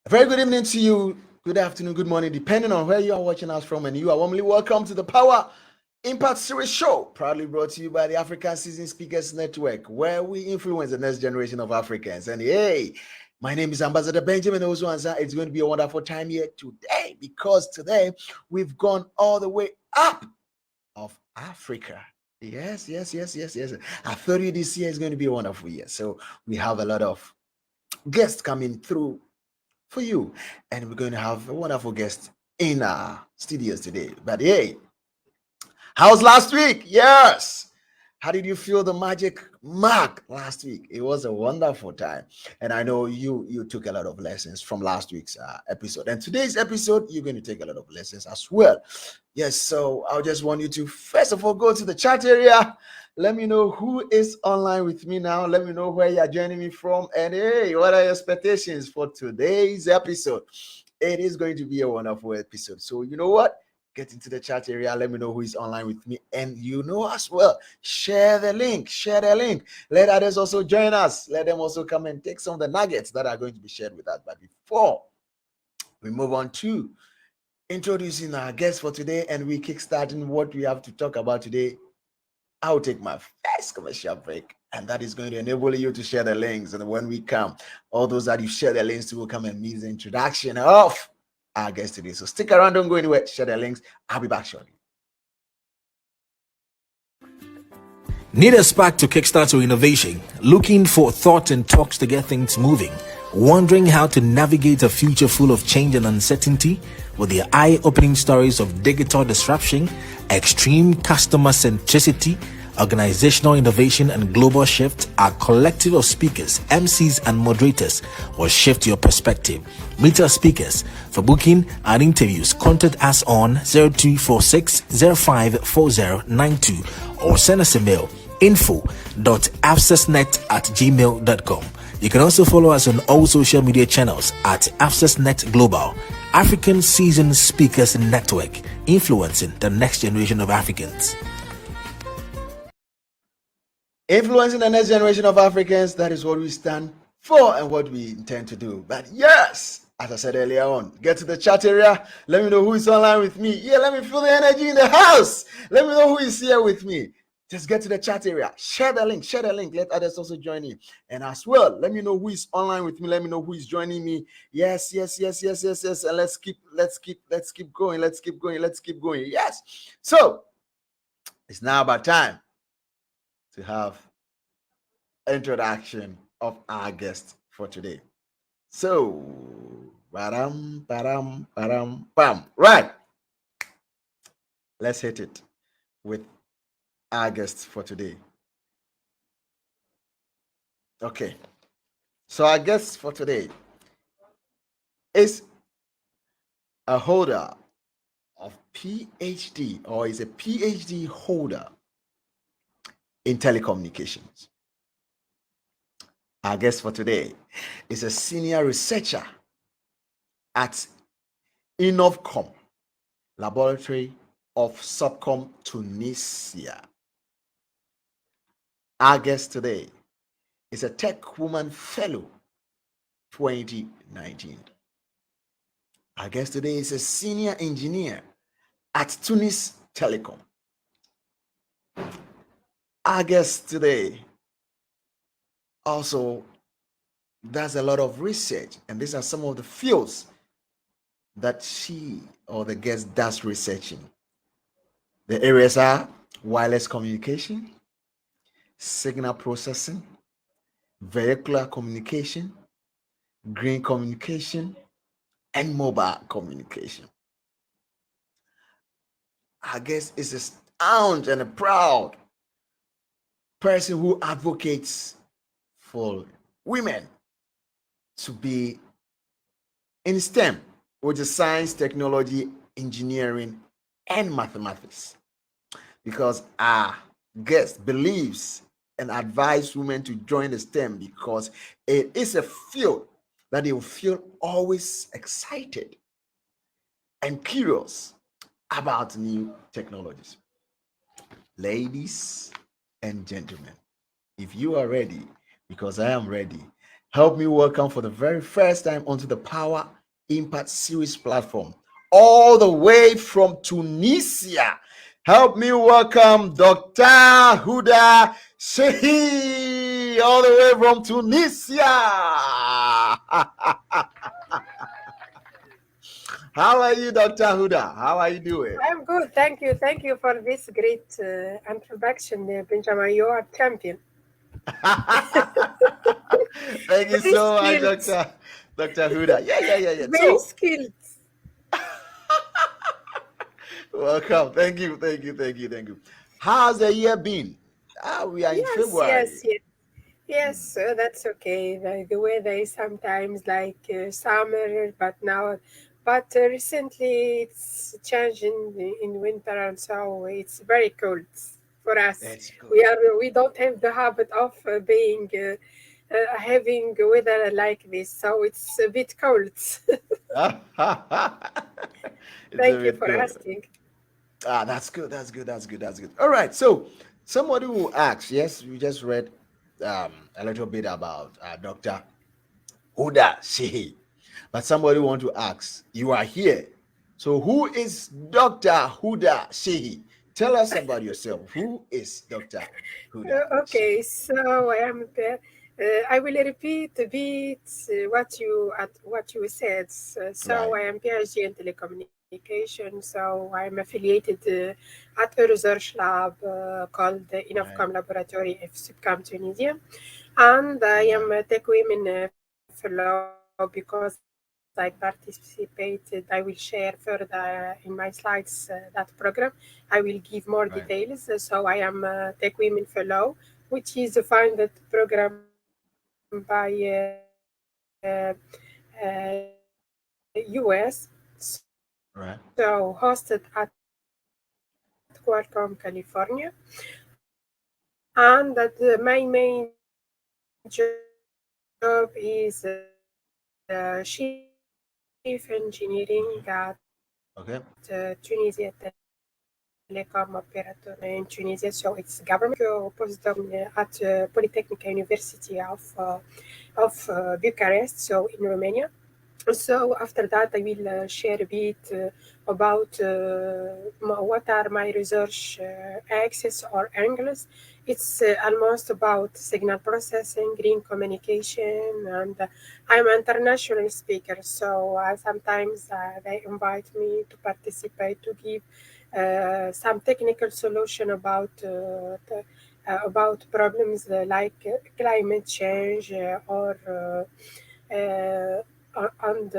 Very good evening to you. Good afternoon, good morning, depending on where you are watching us from. And you are warmly welcome to the Power Impact Series Show, proudly brought to you by the African Seasoned Speakers Network, where we influence the next generation of Africans. And hey, my name is Ambassador Benjamin Ozuanza. It's going to be a wonderful time here today because today we've gone all the way up of Africa. Yes. I thought you this year is going to be a wonderful year. So we have a lot of guests coming through for you, and we're going to have a wonderful guest in our studios today. But hey, how's last week? Yes. How did you feel the magic mark last week? It was a wonderful time, and I know you took a lot of lessons from last week's episode. And today's episode, you're going to take a lot of lessons as well. Yes, so I just want you to first of all go to the chat area. Let me know who is online with me now. Let me know where you're joining me from, and hey, what are your expectations for today's episode? It is going to be a wonderful episode. So you know what? Get into the chat area. Let me know who is online with me. And you know as well, share the link. Share the link. Let others also join us. Let them also come and take some of the nuggets that are going to be shared with us. But before we move on to introducing our guest for today and we kickstarting what we have to talk about today, I'll take my first commercial break. And that is going to enable you to share the links. And when we come, all those that you share the links to will come and meet the introduction of our guest today. So stick around, don't go anywhere, share the links. I'll be back shortly. Need a spark to kickstart your innovation? Looking for thought and talks to get things moving? Wondering how to navigate a future full of change and uncertainty? With the eye-opening stories of digital disruption, extreme customer centricity, organizational innovation, and global shift, our collective of speakers, MCs, and moderators will shift your perspective. Meet our speakers. For booking and interviews, contact us on 0246 054092 or send us a mail info.abscessnet@gmail.com. You can also follow us on all social media channels at AbscessNet Global, African Seasoned Speakers Network, influencing the next generation of Africans. Influencing the next generation of Africans, that is what we stand for and what we intend to do. But yes, as I said earlier on, get to the chat area. Let me know who is online with me. Yeah, let me feel the energy in the house. Let me know who is here with me. Just get to the chat area. Share the link. Let others also join in. And as well, let me know who is online with me. Let me know who is joining me. Yes. And let's keep going. Let's keep going. Yes. So it's now about time to have introduction of our guest for today. So, bam. Right. Let's hit it with our guest for today. Okay. So our guest for today is a holder of PhD, or is a PhD holder in telecommunications. Our guest for today is a senior researcher at Innovcom, Laboratory of Subcom Tunisia. Our guest today is a Tech Woman Fellow 2019. Our guest today is a senior engineer at Tunis Telecom. Our guest today also does a lot of research, and these are some of the fields that she or the guest does research in. The areas are wireless communication, signal processing, vehicular communication, green communication, and mobile communication. Our guest is a staunch and a proud person who advocates for women to be in STEM, which is science, technology, engineering, and mathematics. Because our guest believes and advises women to join the STEM because it is a field that they will feel always excited and curious about new technologies. Ladies and gentlemen, if you are ready, because I am ready, help me welcome for the very first time onto the Power Impact Series platform, all the way from Tunisia. Help me welcome Dr. Houda Chihi, all the way from Tunisia. How are you, Dr. Houda? How are you doing? I'm good. Thank you. Thank you for this great introduction, Benjamin. You are champion. Thank you Very so much, skilled. Dr. Houda. Yeah. Very So, skilled. welcome. Thank you. How's the year been? We are in Yes, February. yes, yes. Hmm. Yes, that's okay. The weather is sometimes like summer, but recently it's changing in winter, and so it's very cold for us. That's good. We don't have the habit of being having weather like this, so it's a bit cold. It's a Thank you bit for good. asking. That's good. All right. So somebody will ask, yes, we just read a little bit about Dr. Houda Shehi. But somebody want to ask, you are here. So who is Dr. Houda Shehi? Tell us about yourself. Who is Dr. Houda Okay, Shehi? so I will repeat a bit what you said. So Right, I am PhD in telecommunication. So I'm affiliated at a research lab called the right, Innovcom Laboratory of Subcam Tunisia, and I right, am a Tech Women Fellow because I participated. I will share further in my slides that program. I will give more details. right, So I am a Tech Women Fellow, which is a funded program by US. So hosted at Qualcomm, California, and that my main job is chief engineering at chief engineering at mhm, Tunisia okay, Telecom Operator in Tunisia. So it's government postdoc at Polytechnic University of Bucharest, so in Romania. So after that, I will share a bit about what are my research axes or angles. It's almost about signal processing, green communication, and I'm an international speaker. So sometimes they invite me to participate to give some technical solution about problems like climate change and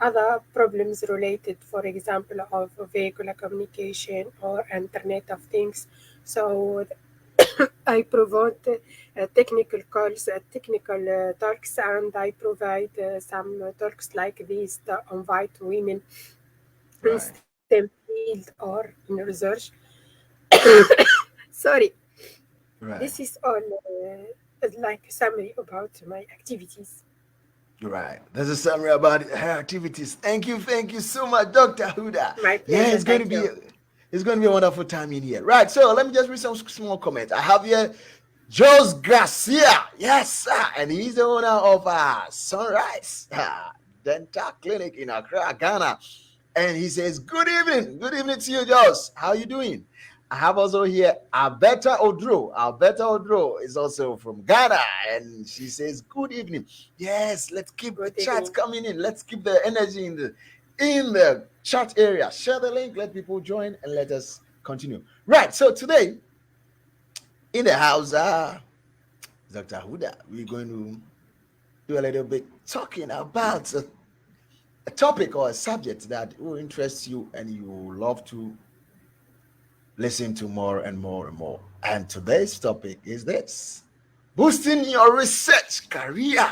other problems related, for example, of vehicular communication or Internet of Things. So I provide technical calls, technical talks, and I provide some talks like these to invite women in right, STEM field or in research. Sorry, this right, is all like a summary about my activities. right. There's a summary about her activities. Thank you so much, Dr. Huda. My Yeah, pleasure. Thank you. it's going to be a wonderful time in here. Right. So let me just read some small comments. I have here Jos Garcia. Yes, sir. And he's the owner of Sunrise Dental Clinic in Accra, Ghana. And he says, good evening. Good evening to you, Jos. How you doing? I have also here Alberta Odro. Alberta Odro is also from Ghana. And she says, good evening. Yes, let's keep the Good chats evening. coming in. Let's keep the energy in the chat area. Share the link, let people join, and let us continue. Right. So today in the house, Dr. Huda, we're going to do a little bit talking about a topic or a subject that will interest you and you will love to listen to more and more and more. And today's topic is this: boosting your research career.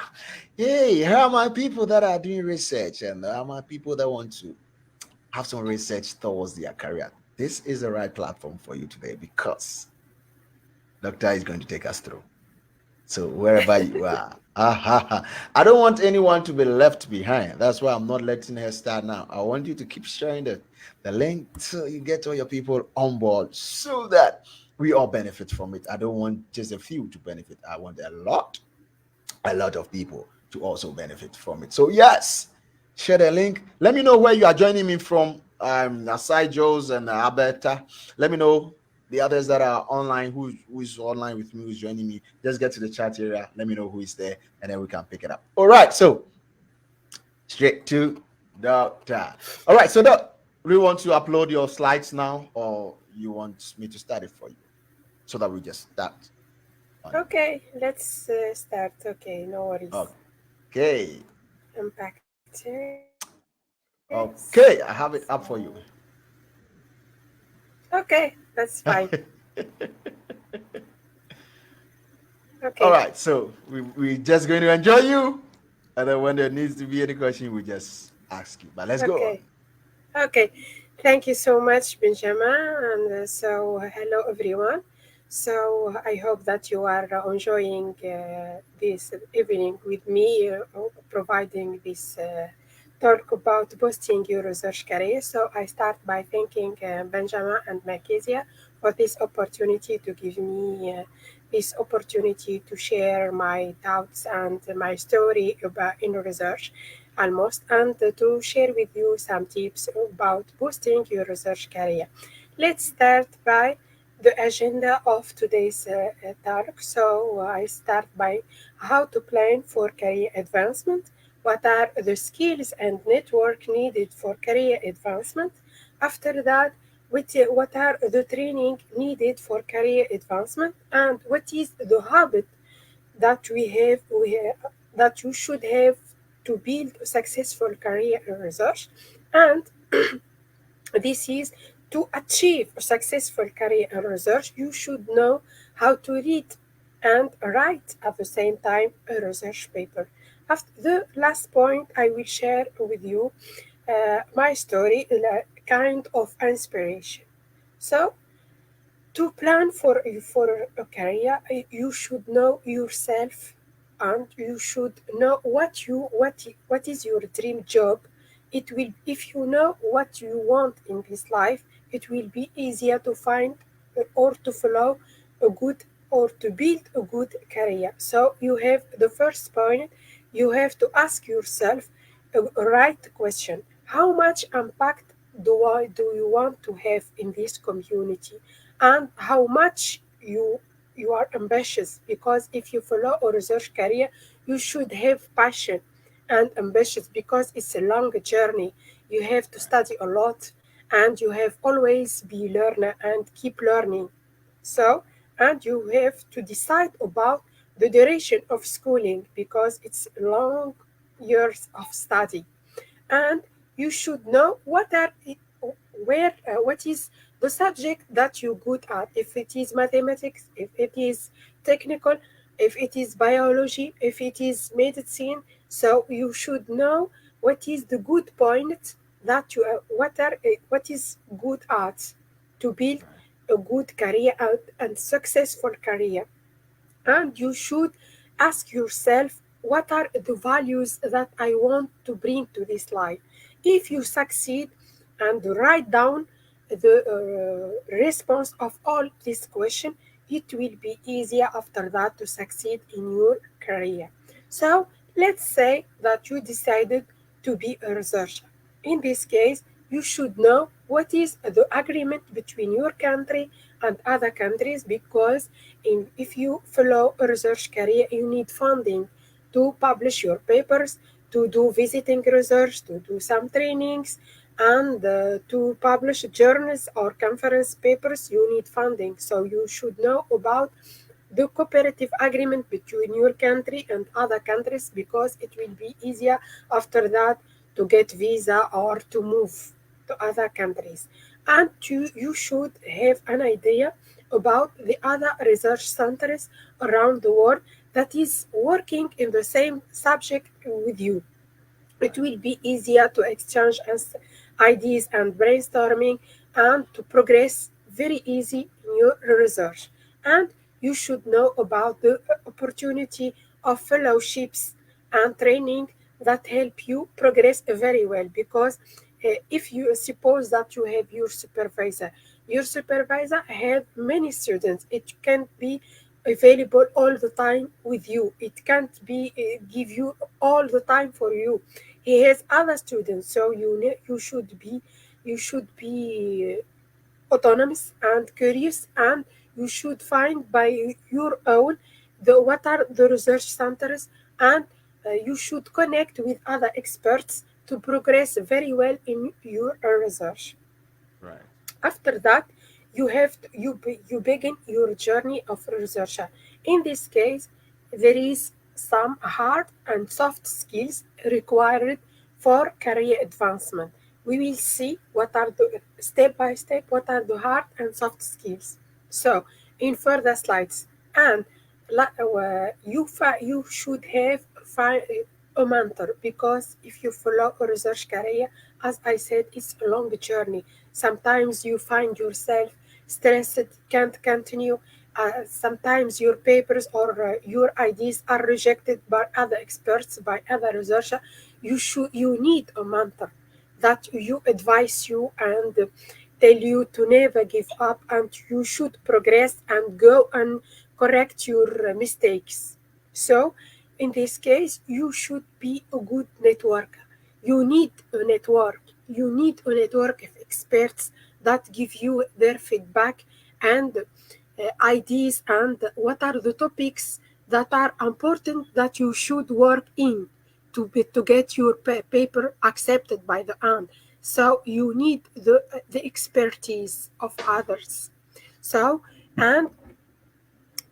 Hey, here are my people that are doing research, and there are my people that want to have some research towards their career. This is the right platform for you today because Doctor is going to take us through. So wherever you are, I don't want anyone to be left behind. That's why I'm not letting her start now. I want you to keep sharing the link till you get all your people on board so that we all benefit from it. I don't want just a few to benefit. I want a lot of people to also benefit from it. So yes, share the link. Let me know where you are joining me from. Aside Joe's and Alberta. Let me know the others that are online. Who is online with me? Who's joining me? Just get to the chat area. Let me know who is there, and then we can pick it up. All right. So straight to Doctor. All right. So Doc, do you want to upload your slides now, or you want me to start it for you so that we just start? Okay, let's start. Okay, no worries. Okay. Impact Okay, I have it up for you. Okay, that's fine. Okay. All right, so we're just going to enjoy you, and then when there needs to be any question, we just ask you. But let's go on. Okay. Thank you so much, Benjamin. And so, hello, everyone. So, I hope that you are enjoying this evening with me, providing this talk about boosting your research career. So, I start by thanking Benjamin and Makezia for this opportunity to give me this opportunity to share my thoughts and my story about in research almost, and to share with you some tips about boosting your research career. Let's start by the agenda of today's talk. So I start by how to plan for career advancement, what are the skills and network needed for career advancement. After that, what are the training needed for career advancement, and what is the habit that that you should have to build a successful career in research. And this is to achieve a successful career in research, you should know how to read and write at the same time a research paper. After the last point, I will share with you my story, a kind of inspiration. So, to plan for a career, you should know yourself, and you should know what is your dream job. It will, if you know what you want in this life, it will be easier to find or to follow a good or to build a good career. So you have the first point, you have to ask yourself a right question: how much impact do you want to have in this community, and how much you are ambitious? Because if you follow a research career, you should have passion and ambitious, because it's a long journey. You have to study a lot, and you have always be learner and keep learning. So, and you have to decide about the duration of schooling, because it's long years of study. And you should know what is the subject that you're good at. If it is mathematics, if it is technical, if it is biology, if it is medicine. So you should know what is the good point that you are, what is good at to build a good career and successful career. And you should ask yourself, what are the values that I want to bring to this life? If you succeed and write down the response of all these questions, it will be easier after that to succeed in your career. So let's say that you decided to be a researcher. In this case, you should know what is the agreement between your country and other countries, because if you follow a research career, you need funding to publish your papers, to do visiting research, to do some trainings, and to publish journals or conference papers. You need funding. So you should know about the cooperative agreement between your country and other countries, because it will be easier after that to get visa or to move to other countries. And you should have an idea about the other research centers around the world that is working in the same subject with you. It will be easier to exchange ideas and brainstorming, and to progress very easy in your research. And you should know about the opportunity of fellowships and training that help you progress very well, because if you suppose that you have your supervisor have many students, it can't be available all the time with you. It can't be give you all the time for you. he has other students, so you should be autonomous and curious, and you should find by your own what are the research centers, and you should connect with other experts to progress very well in your research. Right. After that, you begin your journey of researcher. In this case, there is some hard and soft skills required for career advancement. We will see what are the step by step what are the hard and soft skills. So, in further slides, and you should have a mentor, because if you follow a research career, as I said, it's a long journey. Sometimes you find yourself stressed, can't continue. Sometimes your papers or your ideas are rejected by other experts, by other researchers. You need a mentor that you advise you and tell you to never give up, and you should progress and go and correct your mistakes. So, in this case, you should be a good networker. You need a network. You need a network of experts that give you their feedback and ideas, and what are the topics that are important that you should work in to get your paper accepted by the end. So you need the expertise of others. So, and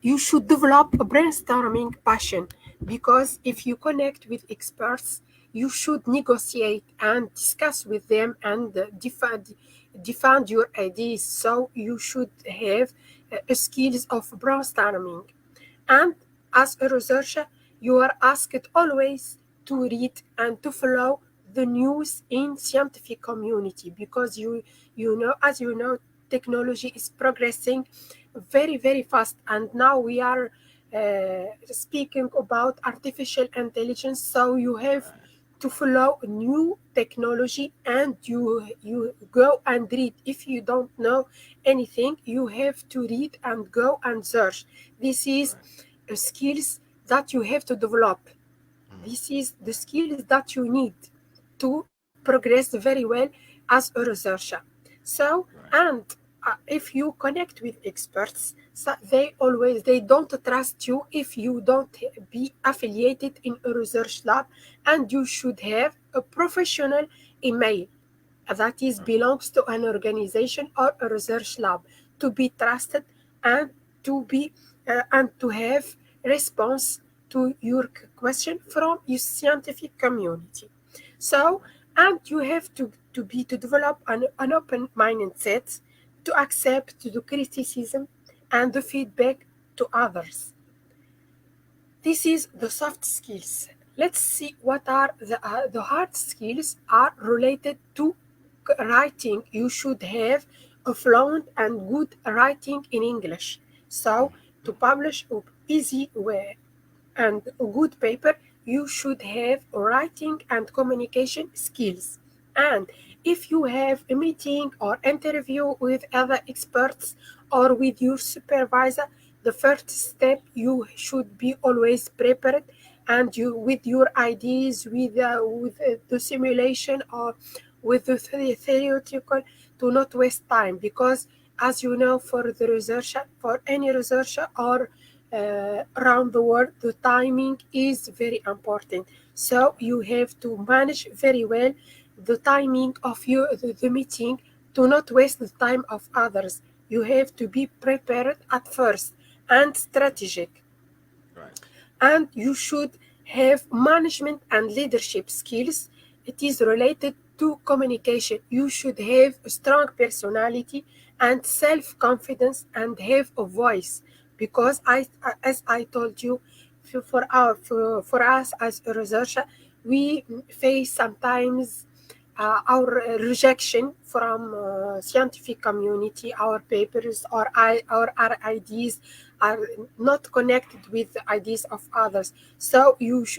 you should develop a brainstorming passion, because if you connect with experts, you should negotiate and discuss with them and defend your ideas. So you should have skills of brainstorming. And as a researcher, you are asked always to read and to follow the news in scientific community, because as you know, technology is progressing very fast, and now we are speaking about artificial intelligence. So you have Right. to follow new technology, and you go and read. If you don't know anything, you have to read and go and search. This is Right. skills that you have to develop. Mm. This is the skills that you need to progress very well as a researcher. So, Right. and if you connect with experts, so they don't trust you if you don't be affiliated in a research lab, and you should have a professional email that is Right. belongs to an organization or a research lab, to be trusted, and to have response to your question from your scientific community. So, and you have to develop an open mindset to accept the criticism and the feedback to others. This is the soft skills. Let's see what are the hard skills are related to writing. You should have a fluent and good writing in English. So to publish a easy way and a good paper, you should have writing and communication skills. And if you have a meeting or interview with other experts or with your supervisor, the first step, you should be always prepared, and you with your ideas, with the simulation or with the theoretical, to not waste time, because as you know, for the researcher, for any researcher or around the world, the timing is very important. So you have to manage very well the timing of the meeting, to not waste the time of others. You have to be prepared at first and strategic, Right. and you should have management and leadership skills. It is related to communication. You should have a strong personality and self confidence and have a voice, because as I told you, for us as a researcher, we face sometimes our rejection from scientific community. Our papers or our ideas are not connected with the ideas of others. So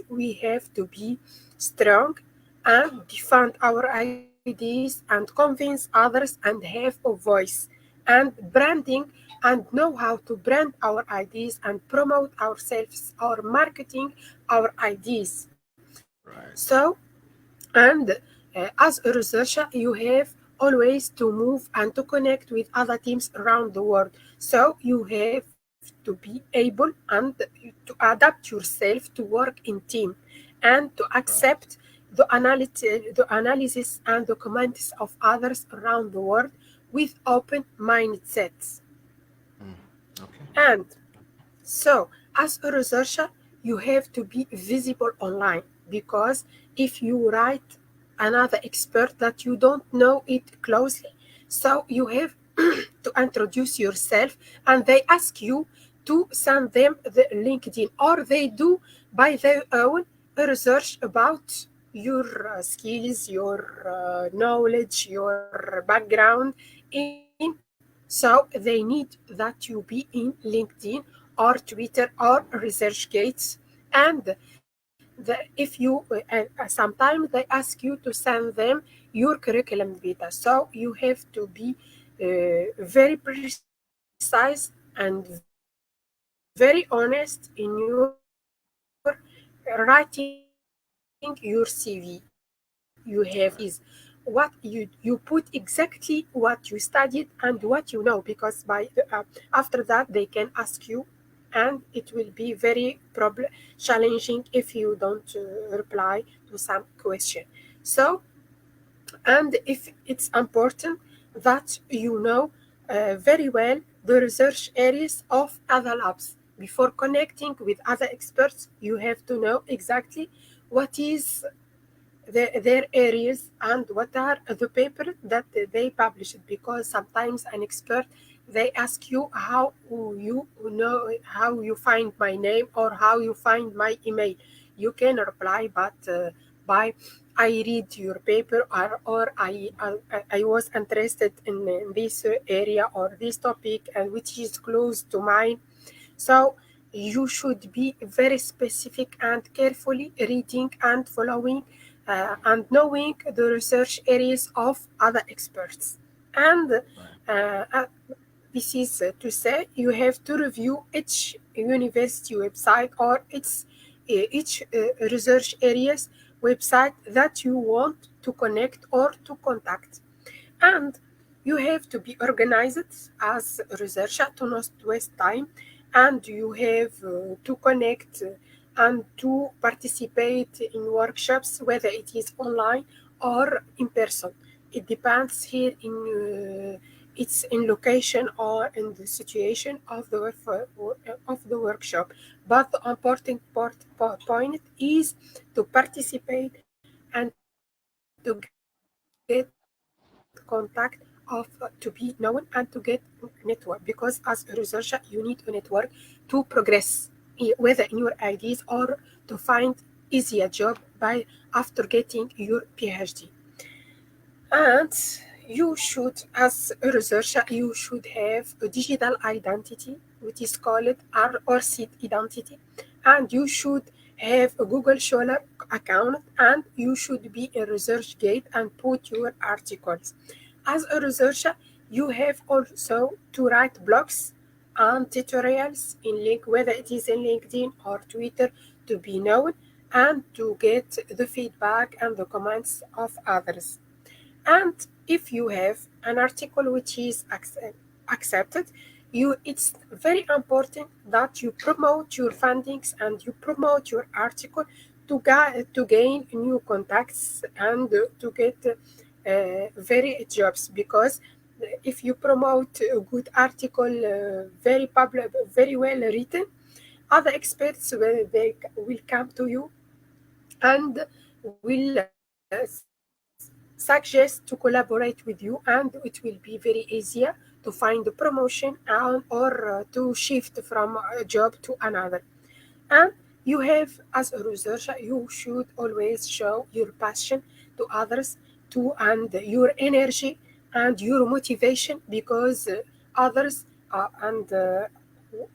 we have to be strong and defend our ideas and convince others and have a voice, and branding, and know how to brand our ideas and promote ourselves or marketing our ideas. Right. So And as a researcher, you have always to move and to connect with other teams around the world. So you have to be able and to adapt yourself to work in team and to Right. accept the analysis and the comments of others around the world with open mindsets. Mm. Okay. And so, as a researcher, you have to be visible online because if you write another expert that you don't know it closely, so you have to introduce yourself and they ask you to send them the LinkedIn or they do by their own research about your skills, your knowledge, your background in so they need that you be in LinkedIn or Twitter or ResearchGate. And if you sometimes they ask you to send them your curriculum vitae. So you have to be very precise and very honest in your writing your CV. What you have to do is what you put Right. exactly what you studied and what you know because by after that they can ask you and it will be very challenging if you don't reply to some question. So and if it's important that you know very well the research areas of other labs. Before connecting with other experts, you have to know exactly what is their areas and what are the papers that they published because sometimes an expert they ask you how you know how you find my name or how you find my email. You can reply but by I read your paper or I was interested in this area or this topic and which is close to mine. So you should be very specific and carefully reading and following and knowing the research areas of other experts. And Right. this is to say you have to review each university website or each research areas website that you want to connect or to contact. And you have to be organized as a researcher to not waste time, and you have to connect and to participate in workshops, whether it is online or in person. It depends here in it's in location or in the situation of the workshop. But the important point is to participate and to get contact of to be known and to get network because as a researcher you need a network to progress whether in your ideas or to find easier job by after getting your PhD. And you should, as a researcher, you should have a digital identity, which is called or seed identity, and you should have a Google Scholar account, and you should be a ResearchGate and put your articles. As a researcher, you have also to write blogs and tutorials in link, whether it is in LinkedIn or Twitter, to be known and to get the feedback and the comments of others. And if you have an article which is accepted, it's very important that you promote your findings and you promote your article to gain new contacts and to get very jobs because if you promote a good article very public very well written, other experts will come to you and will suggest to collaborate with you, and it will be very easier to find a promotion or to shift from a job to another. And you have, as a researcher, you should always show your passion to others to and your energy and your motivation because others and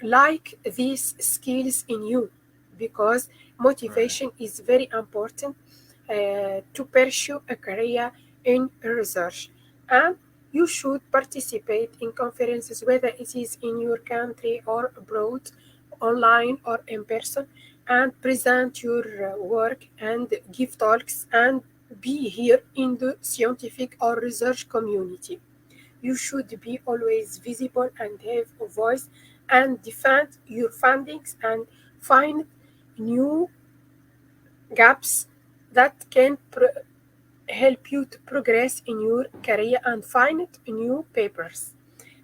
like these skills in you because Right. motivation is very important to pursue a career in research. And you should participate in conferences, whether it is in your country or abroad, online or in person, and present your work and give talks and be here in the scientific or research community. You should be always visible and have a voice and defend your findings and find new gaps that can help you to progress in your career and find new papers.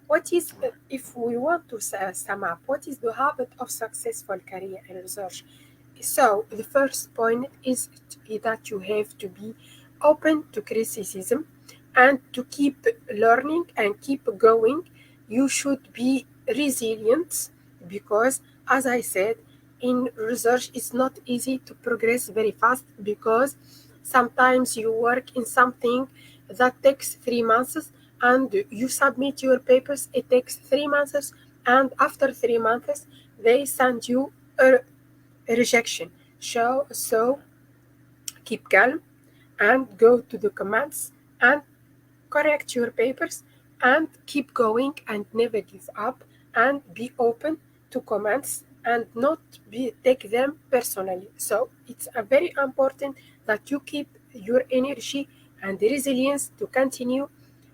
What is, if we want to sum up, what is the habit of successful career in research? So, the first point is that you have to be open to criticism and to keep learning and keep going. You should be resilient because, as I said, in research it's not easy to progress very fast because sometimes you work in something that takes 3 months and you submit your papers, it takes 3 months, and after 3 months they send you a rejection. So keep calm and go to the comments and correct your papers and keep going and never give up and be open to comments and not take them personally. So it's a very important that you keep your energy and resilience to continue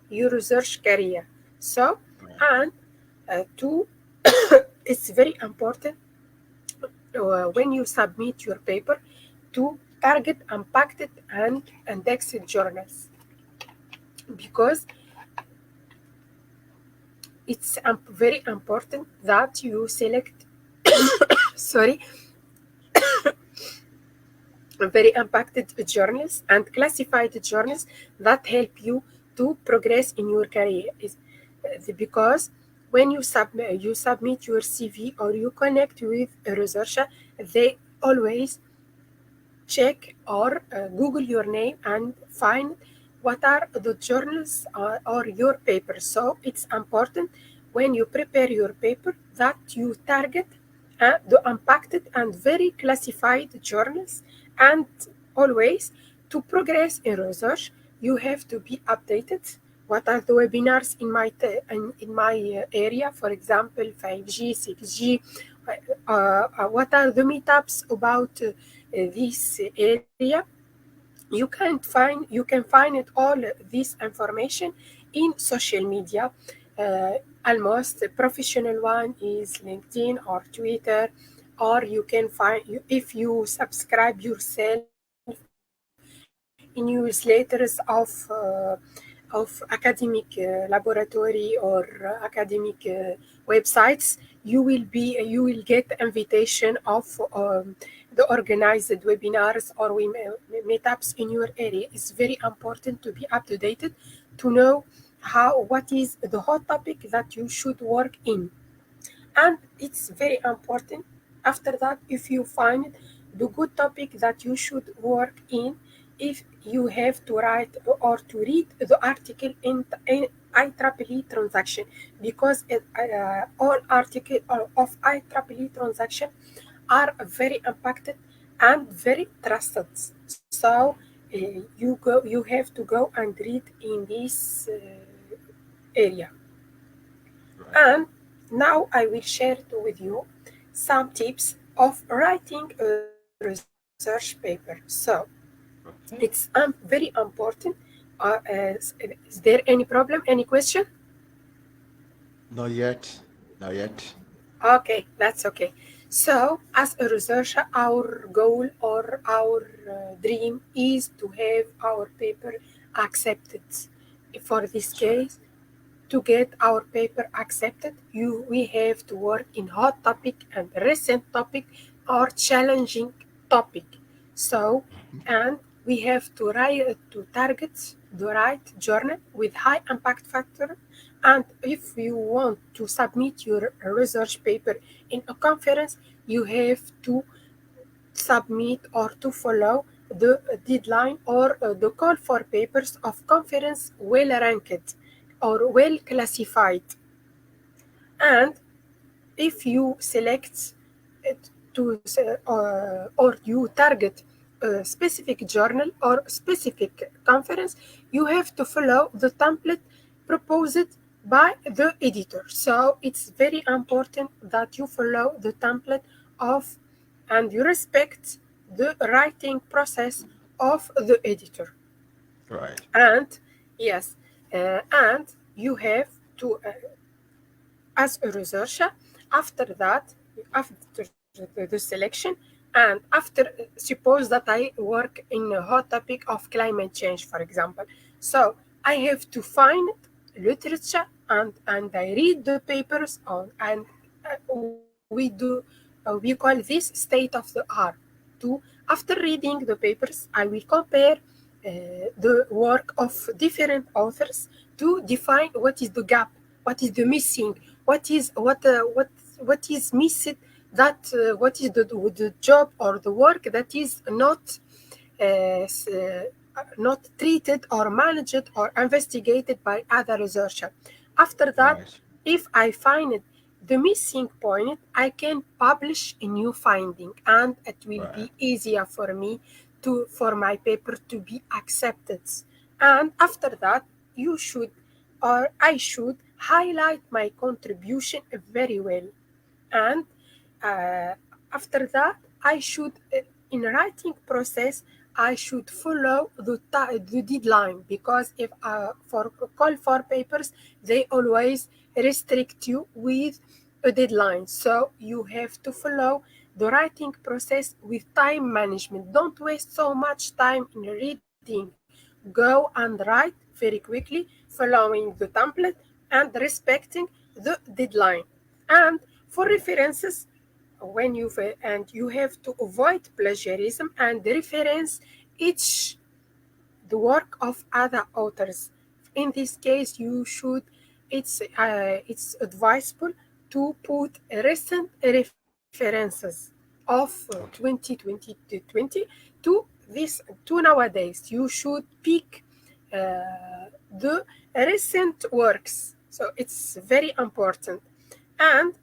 your research career. So, and two, it's very important when you submit your paper to target impacted and indexed journals because it's very important that you select sorry very impacted journals and classified journals that help you to progress in your career because when you submit your CV or you connect with a researcher, they always check or Google your name and find what are the journals or your paper. So it's important when you prepare your paper that you target the impacted and very classified journals. And always to progress in research, you have to be updated. What are the webinars in my area? For example, 5G, 6G. What are the meetups about this area? You can find it all this information in social media. Almost the professional one is LinkedIn or Twitter, or you can find if you subscribe yourself in newsletters of academic laboratory or academic websites. You will get invitation of the organized webinars or meetups in your area. It's very important to be up to date to know what is the hot topic that you should work in. And it's very important after that, if you find the good topic that you should work in, if you have to write or to read the article in IEEE transaction, because all article of IEEE transaction are very impacted and very trusted. So you have to go and read in this area. And now I will share with you some tips of writing a research paper. So it's very important. Is there any problem? Any question? Not yet. Not yet. Okay, that's okay. So, as a researcher, our goal or our dream is to have our paper accepted. For this That's right. case, to get our paper accepted, we have to work in hot topic and recent topic or challenging topic. So, and we have to write to target the right journal with high impact factor. And if you want to submit your research paper in a conference, you have to submit or to follow the deadline or the call for papers of conference well ranked or well classified. And if you select it or you target a specific journal or specific conference, you have to follow the template proposed by the editor. So it's very important that you follow the template and you respect the writing process of the editor. Right. And yes, and you have to, as a researcher, after that, after the selection, and after, suppose that I work in a hot topic of climate change, for example. So I have to find literature, and I read the papers on, and we call this state of the art. To After reading the papers, I will compare the work of different authors to define what is the gap, what is the missing, what is missing, that what is the job or the work that is not treated or managed or investigated by other researchers. After that, Right. if I find the missing point, I can publish a new finding, and it will Right. be easier for me for my paper to be accepted. And after that, you should, or I should, highlight my contribution very well. And uh, after that, I should, in writing process, I should follow the deadline, because if for call for papers, they always restrict you with a deadline. So you have to follow the writing process with time management. Don't waste so much time in reading. Go and write very quickly, following the template and respecting the deadline. And for references, and you have to avoid plagiarism and reference each the work of other authors. In this case, you should. It's advisable to put recent references of Okay. 2020 to 20 to this to nowadays. You should pick the recent works. So it's very important, and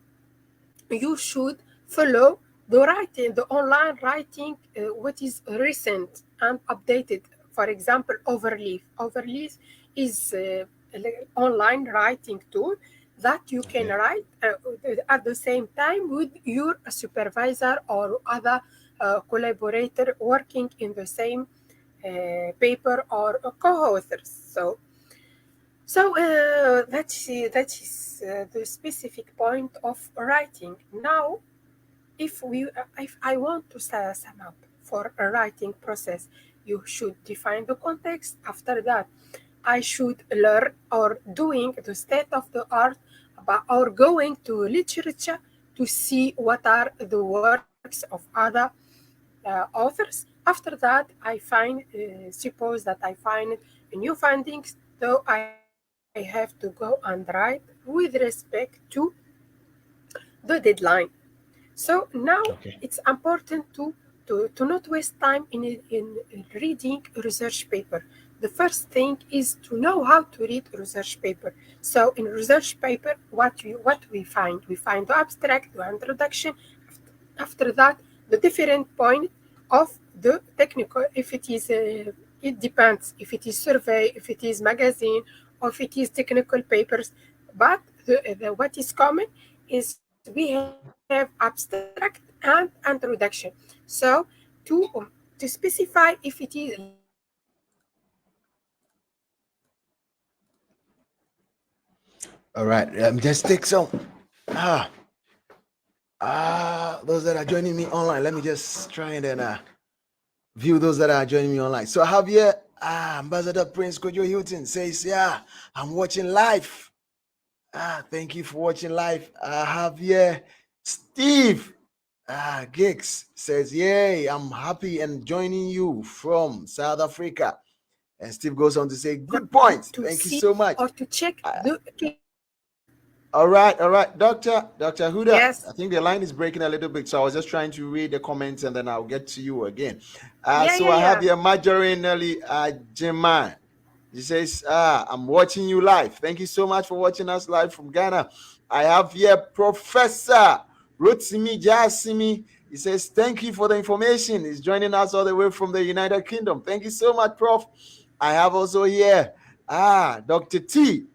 you should follow the online writing, what is recent and updated. For example, Overleaf is an online writing tool that you can Okay. write at the same time with your supervisor or other collaborator working in the same paper or co-authors. That is the specific point of writing. Now, if I want to sum up for a writing process, you should define the context. After that, I should learn or doing the state of the art, or going to literature to see what are the works of other authors. After that, suppose that I find new findings, so I have to go and write with respect to the deadline. So now it's Okay. important to not waste time in reading research paper. The first thing is to know how to read research paper. So in research paper, what we find the abstract, the introduction. After that, the different point of the technical. If it is, it depends. If it is survey, if it is magazine, or if it is technical papers. But what is common is we have abstract and introduction. So to to specify if it is, let's say, if it is All right. Just take some. Ah. Those that are joining me online. Let me just try and then view those that are joining me online. So I have here Ambassador Prince Kojo Hilton says, yeah, I'm watching live. Thank you for watching live. I have here Steve Giggs says, yay, I'm happy and joining you from South Africa. And Steve goes on to say, good point. to Thank you see so much. or to check the All right, Dr. Houda. yes, I think the line is breaking a little bit, so I was just trying to read the comments and then I'll get to you again. yeah, So yeah, I have yeah. here Marjorie Nelly Jeman. She says, I'm watching you live. Thank you so much for watching us live from Ghana. I have here Professor Rotimi Jasimi. He says, thank you for the information. He's joining us all the way from the United Kingdom. Thank you so much, Prof. I have also here Dr. T,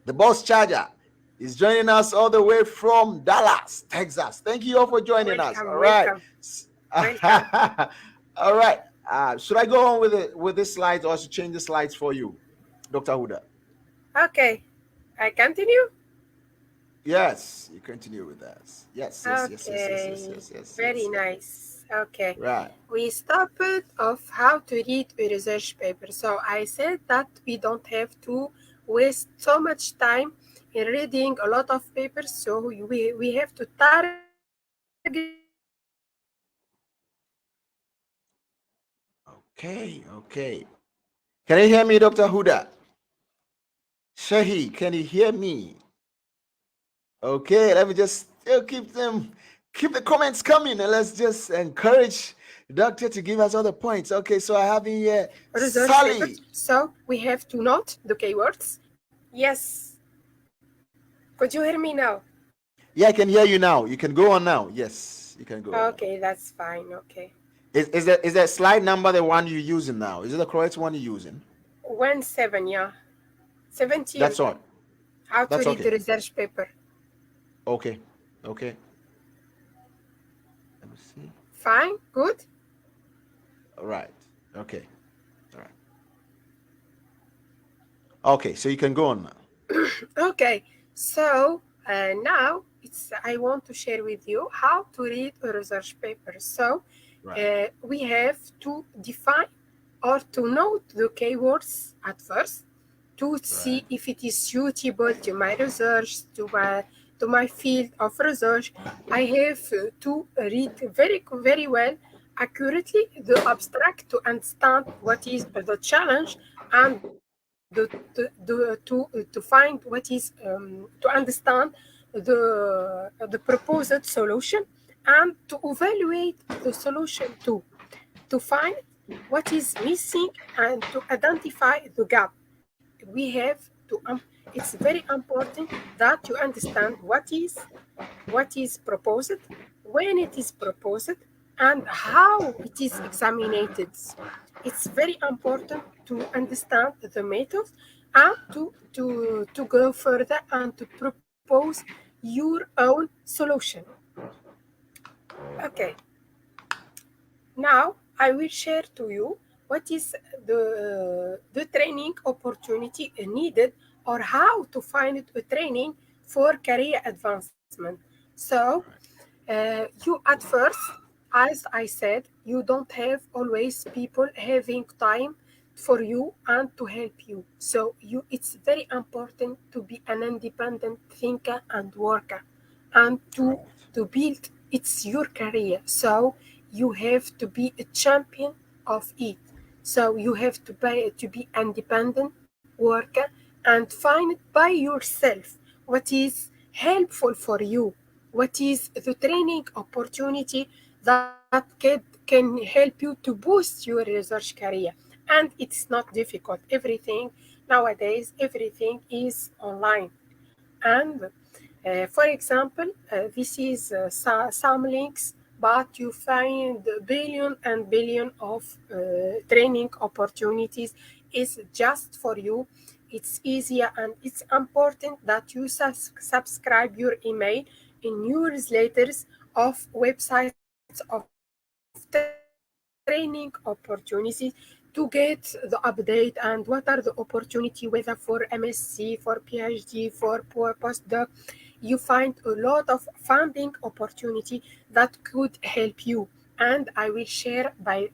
the boss charger, is joining us all the way from Dallas, Texas. Thank you all for joining us. Welcome, All right. welcome, welcome. All right. Should I go on with the slides, or should change the slides for you, Dr. Houda? Okay, I continue. Yes, you continue with that. Yes, Okay, very yes. nice. Okay, Right. we stopped of how to read a research paper. So I said that we don't have to waste so much time in reading a lot of papers. So we have to target Okay. Can you hear me, Dr. Houda? Chihi, can you hear me? Okay, let me just still keep the comments coming, and let's just encourage the doctor to give us other points. Okay, so I have in here research Sally. papers. So we have to note the keywords. Yes. Could you hear me now? Yeah, I can hear you now. You can go on now. Yes, you can go on now. Okay, that's fine. Okay. Is that slide number the one you're using now? Is it the correct one you're using? 17, yeah. 17. That's all. How to That's read the okay. research paper. Okay. Let me see. Fine, good. All right. Okay. All right. Okay, so you can go on now. Okay, so now I want to share with you how to read a research paper. So Right. we have to define or to note the keywords at first to see if it is suitable to my research, to my field of research. I have to read very well, accurately the abstract to understand what is the challenge and to find what is to understand the proposed solution and to evaluate the solution too, to find what is missing and to identify the gap. We have to it's very important that you understand what is proposed, when it is proposed, and how it is examined. It's very important to understand the method and to go further and to propose your own solution. Okay, now I will share to you what is the training opportunity needed or how to find a training for career advancement. So you at first, as I said, you don't have always people having time for you and to help you. So it's very important to be an independent thinker and worker and to build it's your career. So you have to be a champion of it. So you have to be independent worker and find it by yourself what is helpful for you, what is the training opportunity that can help you to boost your research career. And it's not difficult. Everything nowadays, everything is online. And for example, this is some links, but you find billion and billion of training opportunities is just for you. It's easier and it's important that you subscribe your email in newsletters of websites of training opportunities to get the update and what are the opportunity, whether for MSc, for PhD, for postdoc. You find a lot of funding opportunity that could help you. And I will share by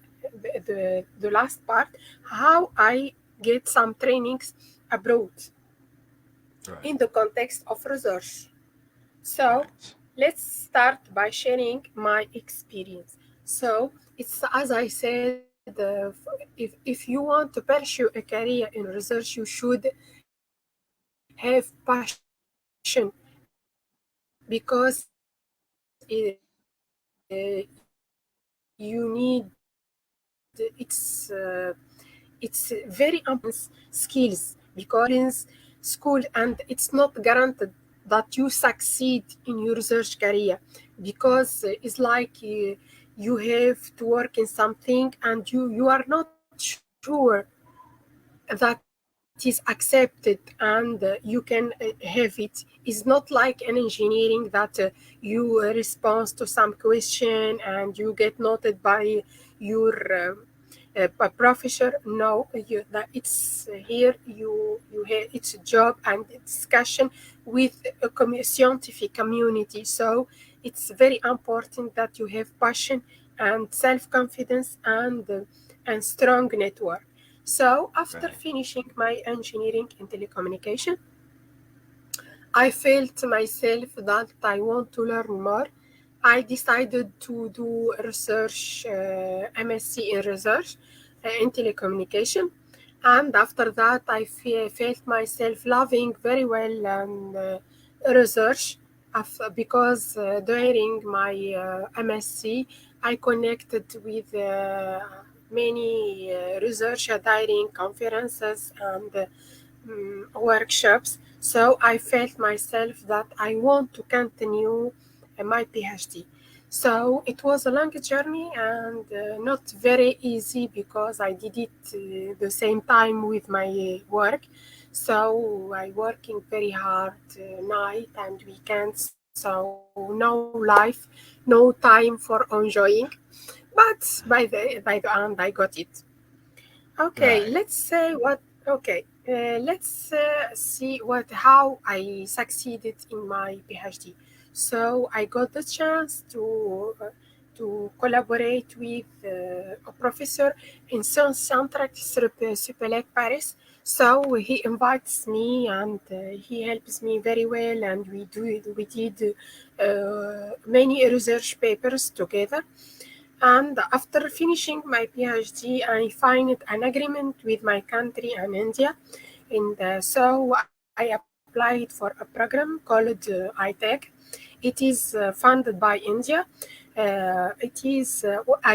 the last part how I get some trainings abroad in the context of research. So let's start by sharing my experience. So it's as I said, if you want to pursue a career in research, you should have passion because you need it's very important skills because school and it's not guaranteed that you succeed in your research career because it's like you have to work in something and you are not sure that is accepted and you can have it. It's not like an engineering that you respond to some question and you get noted by your a professor. No, that it's here. You have it's a job and discussion with a scientific community. So it's very important that you have passion and self-confidence and strong network. So after Right. finishing my engineering in telecommunication, I felt myself that I want to learn more. I decided to do research, MSc in research in telecommunication. And after that, I felt myself loving very well research because during my MSc, I connected with many research during conferences and workshops. So I felt myself that I want to continue my PhD. So it was a long journey and not very easy because I did it the same time with my work. So I working very hard night and weekends. So no life, no time for enjoying. But by the end, I got it. Okay, Right. let's say what. Okay, let's see what how I succeeded in my PhD. So I got the chance to collaborate with a professor in Sciences Centrales Supélec Paris. So he invites me and he helps me very well, and we did many research papers together. And after finishing my PhD, I signed an agreement with my country and India. And so I applied for a program called ITEC. It is funded by India. I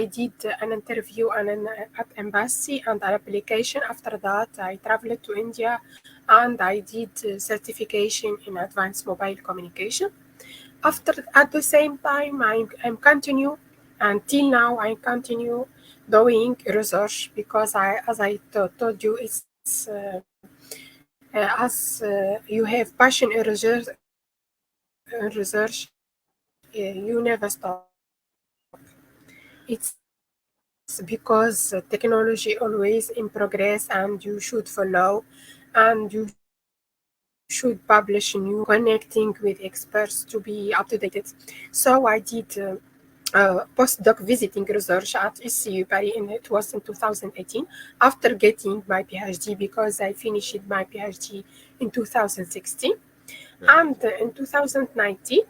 did an interview at embassy and an application. After that, I traveled to India and I did certification in advanced mobile communication. After at the same time, I'm continue until now. I continue doing research because as I told you, it's as you have passion in research, you never stop. It's because technology always in progress and you should follow and you should publish new connecting with experts to be up to date. So I did postdoc visiting research at ECU Paris, and it was in 2018 after getting my PhD because I finished my PhD in 2016. Right. And in 2019,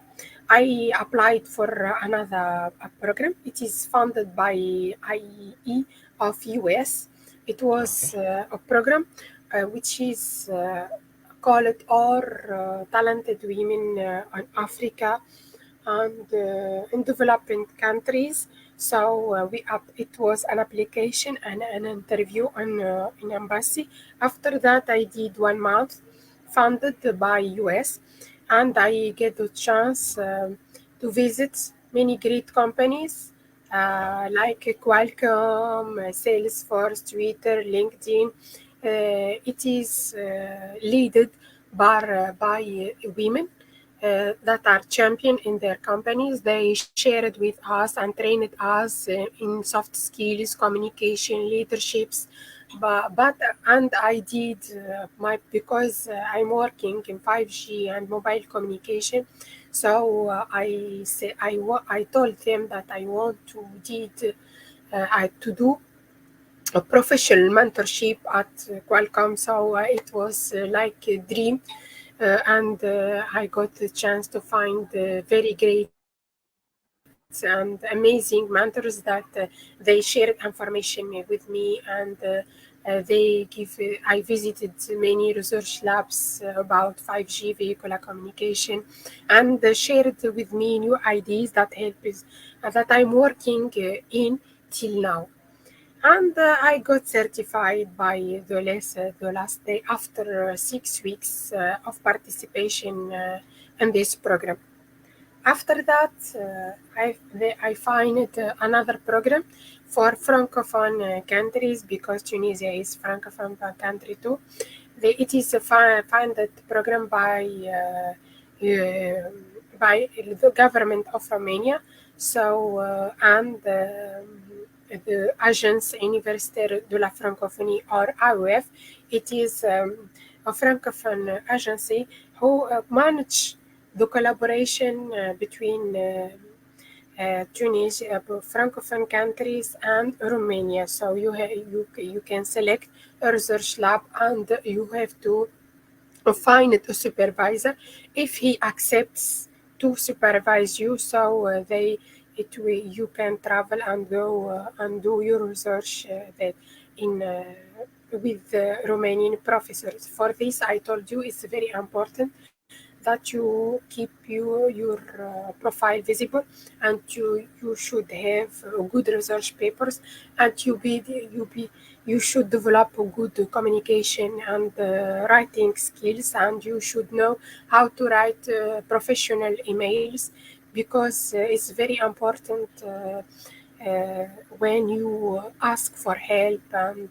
I applied for another program. It is funded by IEE of US. It Okay. was a program which is called All Talented Women in Africa and in developing countries. So it was an application and an interview in embassy. After that, I did 1 month, funded by US, and I get the chance to visit many great companies like Qualcomm, Salesforce, Twitter, LinkedIn. It is led by women that are champion in their companies. They shared with us and trained us in soft skills, communication, leaderships. But and I did my because I'm working in 5G and mobile communication. So I told them that I want to do a professional mentorship at Qualcomm. So it was like a dream, and I got the chance to find very great and amazing mentors that they shared information with me, and I visited many research labs about 5G vehicular communication, and shared with me new ideas that that I'm working in till now. And I got certified by the last day after 6 weeks of participation in this program. After that, I find another program for Francophone countries because Tunisia is Francophone country too. It is a funded program by the government of Romania. So and the Agence Universitaire de la Francophonie, or AOF. It is a francophone agency who manage the collaboration between Tunisia, francophone countries, and Romania. So you can select a research lab, and you have to find a supervisor. If he accepts to supervise you, so you can travel and go and do your research that in with Romanian professors. For this, I told you it's very important that you keep your profile visible, and you should have good research papers, and you should develop a good communication and writing skills, and you should know how to write professional emails, because it's very important when you ask for help and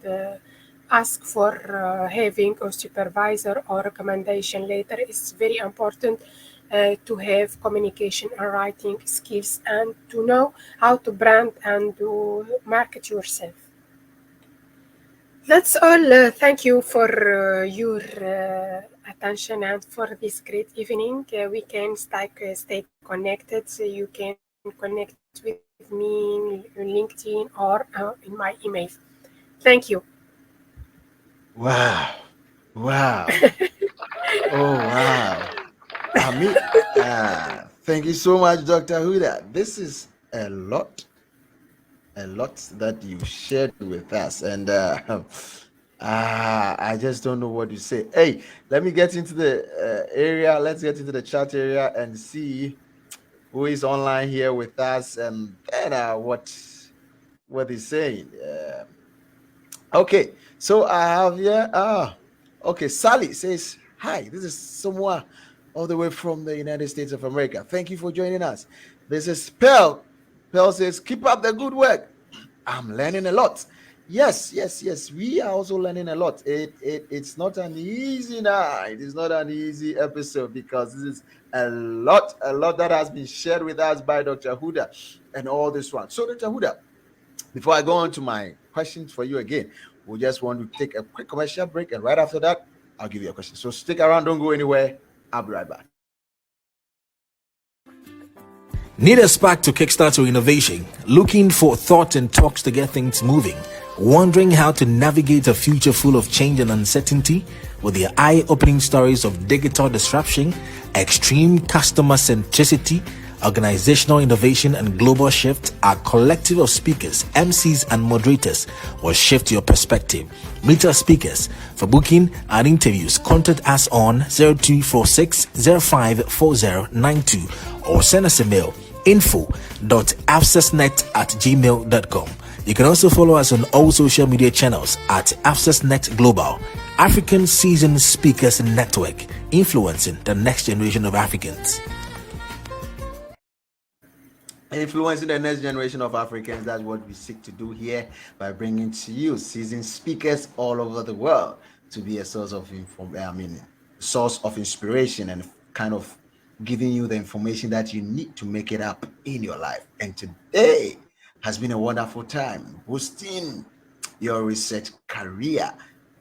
ask for having a supervisor or recommendation later. It's very important to have communication and writing skills, and to know how to brand and to market yourself. That's all. Thank you for your attention and for this great evening. We can stay connected. So you can connect with me in LinkedIn or in my email. Thank you. Wow. Wow. Oh, wow. I mean, thank you so much, Dr. Houda. This is a lot that you shared with us. And I just don't know what to say. Hey, let me get into the area. Let's get into the chat area and see who is online here with us, and then what he's saying. Okay, so I have here. Okay, Sally says hi. This is someone all the way from the United States of America. Thank you for joining us. This is Pearl. Pearl says, keep up the good work. I'm learning a lot. Yes, yes, yes. We are also learning a lot. It's not an easy night. It is not an easy episode, because this is a lot that has been shared with us by Dr. Houda and all this one. So, Dr. Houda, before I go on to my questions for you again, we just want to take a quick commercial break, and right after that, I'll give you a question. So stick around, don't go anywhere. I'll be right back. Need a spark to kickstart your innovation? Looking for thought and talks to get things moving? Wondering how to navigate a future full of change and uncertainty? With the eye-opening stories of digital disruption, extreme customer centricity, organizational innovation, and global shift, our collective of speakers, MCs, and moderators will shift your perspective. Meet our speakers. For booking and interviews, contact us on 0246 054092 or send us a mail info.abscessnet@gmail.com. You can also follow us on all social media channels at AbscessNet Global, African Seasoned Speakers Network, influencing the next generation of Africans. Influencing the next generation of Africans, that's what we seek to do here by bringing to you seasoned speakers all over the world to be a source of source of inspiration, and kind of giving you the information that you need to make it up in your life. And today has been a wonderful time boosting your research career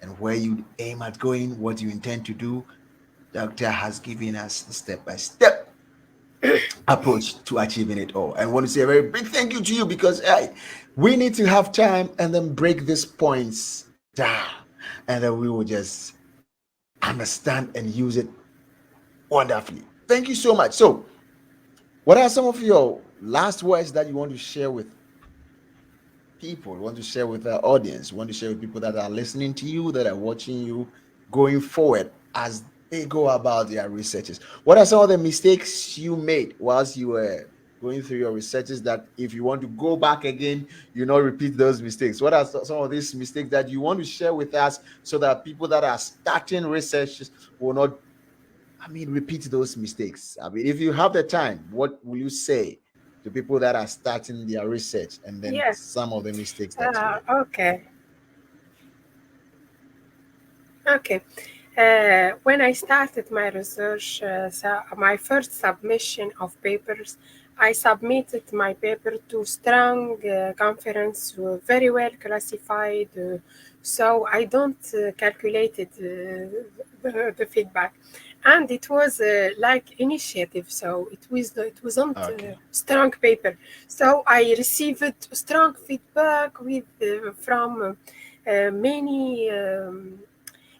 and where you aim at going, what you intend to do. Doctor has given us the step-by-step approach to achieving it all. And I want to say a very big thank you to you, because we need to have time and then break these points down, and then we will just understand and use it wonderfully. Thank you so much. So, what are some of your last words that you want to share with people, you want to share with our audience, you want to share with people that are listening to you, that are watching you going forward as they go about their researches? What are some of the mistakes you made whilst you were going through your researches, that if you want to go back again, you not repeat those mistakes? What are some of these mistakes that you want to share with us, so that people that are starting researches will not, repeat those mistakes? If you have the time, what will you say to people that are starting their research, and then Yeah. some of the mistakes that you made? Okay. Okay. When I started my research, so my first submission of papers, I submitted my paper to strong conference, very well classified. So I don't calculate it, the feedback, and it was like initiative. So it wasn't Okay. strong paper. So I received strong feedback with from many.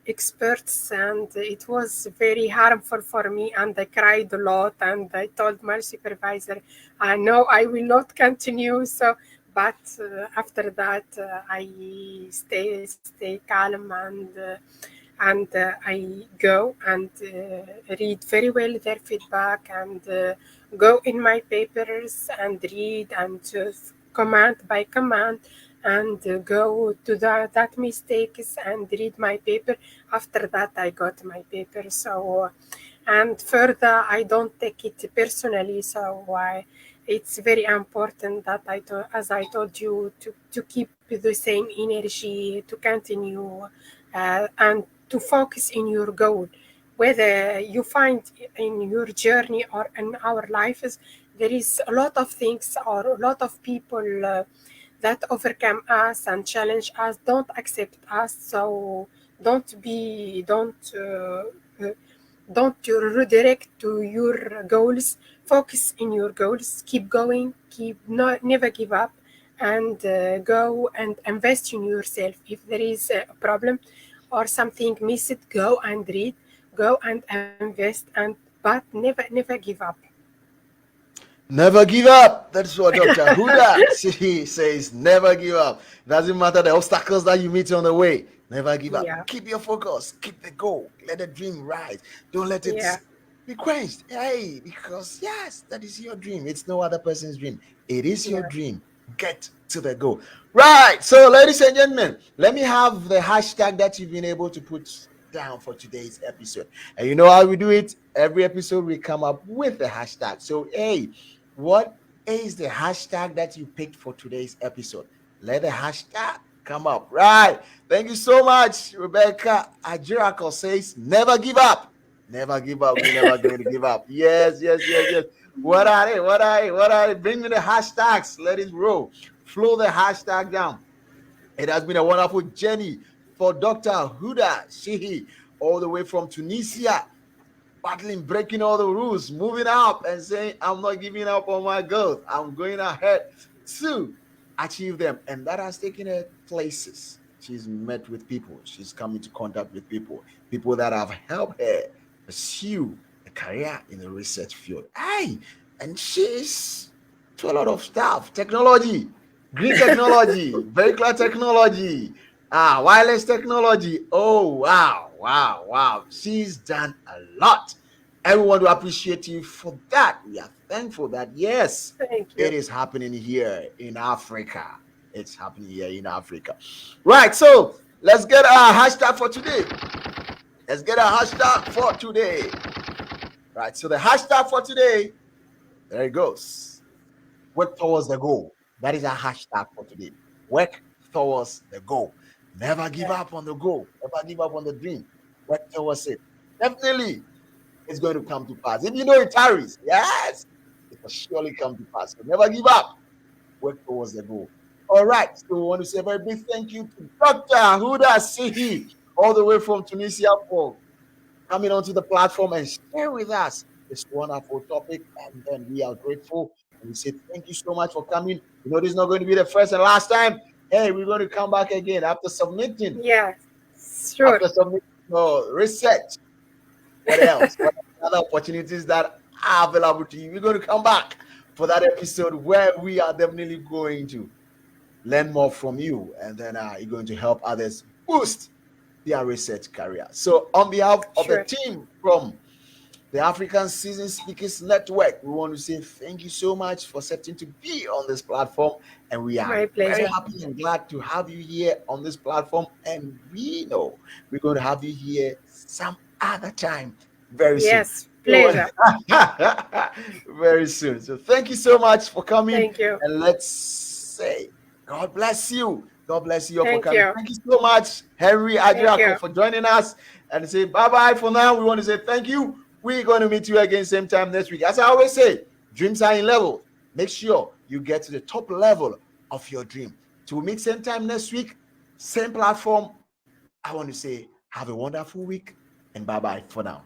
Experts, and it was very harmful for me, and I cried a lot, and I told my supervisor, I know I will not continue. So but after that I stay calm, and I go and read very well their feedback, and go in my papers and read, and command by command, and go to that mistakes and read my paper. After that I got my paper. So and further I don't take it personally. So it's very important that as I told you, to keep the same energy, to continue, and to focus in your goal. Whether you find in your journey or in our lives, there is a lot of things or a lot of people that overcome us and challenge us, don't accept us. So uh, don't you redirect to your goals. Focus in your goals. Keep going. Never give up, and go and invest in yourself. If there is a problem or something missed, go and read. Go and invest, and but never give up. Never give up. That's what Dr. Houda says. Never give up. Doesn't matter the obstacles that you meet on the way. Never give up. Yeah, Keep your focus. Keep the goal. Let the dream rise. Don't let it yeah, be quenched. Hey, because yes, that is your dream. It's no other person's dream. It is your yeah. dream. Get to the goal. Right. So, ladies and gentlemen, let me have the hashtag that you've been able to put down for today's episode. And you know how we do it? Every episode we come up with the hashtag. So, hey, what is the hashtag that you picked for today's episode? Let the hashtag come up. Right. Thank you so much. Rebecca Ajiraco says, never give up. Never give up. We're never going to give up. Yes, yes, yes, yes. What are they? What are they? What are they? Bring me the hashtags. Let it roll. Flow the hashtag down. It has been a wonderful journey for Dr. Houda Chihi, all the way from Tunisia, battling, breaking all the rules, moving up and saying, I'm not giving up on my goals. I'm going ahead to achieve them. And that has taken her places. She's met with people. She's come into contact with people, people that have helped her pursue a career in the research field. Hey, and she's to a lot of stuff, technology, green technology, vehicular technology, wireless technology. Oh, wow, wow, wow. She's done a lot. Everyone will appreciate you for that. We are thankful that, yes, Thank it you. is happening here in Africa. It's happening here in Africa. Right. So let's get our hashtag for today. Let's get our hashtag for today. Right. So the hashtag for today, there it goes. Work towards the goal. That is our hashtag for today. Work towards the goal. Never give Yeah. up on the goal. Never give up on the dream. Work towards it. Definitely, it's going to come to pass. If you know it tarries, yes, it will surely come to pass. So never give up. Work towards the goal. All right. So we want to say a very big thank you to Dr. Houda Chihi, all the way from Tunisia, for coming onto the platform and share with us this wonderful topic. And then we are grateful. And we say thank you so much for coming. You know, this is not going to be the first and last time. Hey, we're going to come back again Yeah, sure. after submitting research. What else? What other opportunities that are available to you? We're going to come back for that episode where we are definitely going to learn more from you, and then you're going to help others boost their research career. So, on behalf of the Sure. team from the African Season Speakers Network, we want to say thank you so much for accepting to be on this platform. And we are My very pleasure. happy and glad to have you here on this platform. And we know we're going to have you here some other time very soon. Yes, So, pleasure. very soon. So, thank you so much for coming. Thank you. And let's say, God bless you. God bless you all for Thank coming. you. Thank you so much, Henry Thank you. Adirako, for joining us. And say bye bye for now. We want to say thank you. We're going to meet you again same time next week. As I always say, dreams are in level. make sure you get to the top level of your dream. Till we meet same time next week, same platform, I want to say have a wonderful week and bye-bye for now.